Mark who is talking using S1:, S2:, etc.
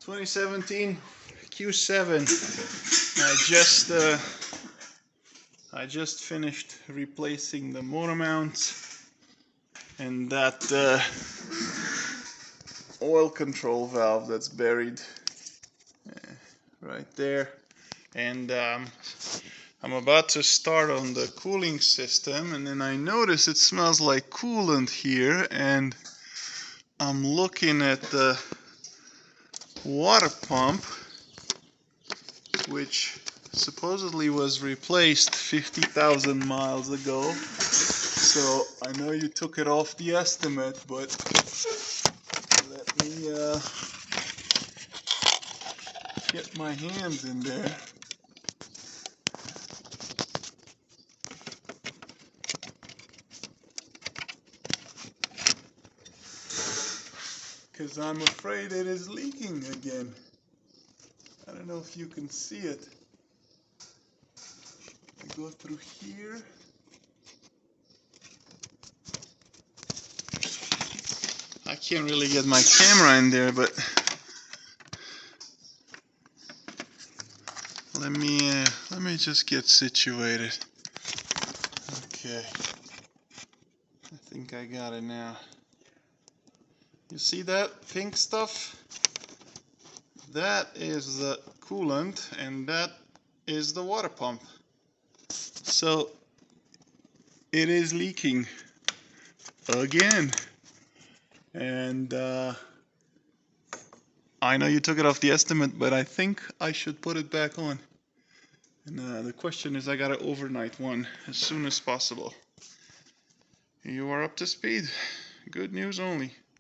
S1: 2017 Q7. I just finished replacing the motor mounts and that oil control valve that's buried right there. And I'm about to start on the cooling system, and then I notice it smells like coolant here, and I'm looking at the water pump, which supposedly was replaced 50,000 miles ago. So I know you took it off the estimate, but let me get my hands in there. Because I'm afraid it is leaking again. I don't know if you can see it. I go through here. I can't really get my camera in there, but let me just get situated. Okay, I think I got it now. You see that pink stuff? That is the coolant, and that is the water pump. So it is leaking again. And I know you took it off the estimate, but I think I should put it back on. And the question is, I gotta overnight one as soon as possible. You are up to speed. Good news only.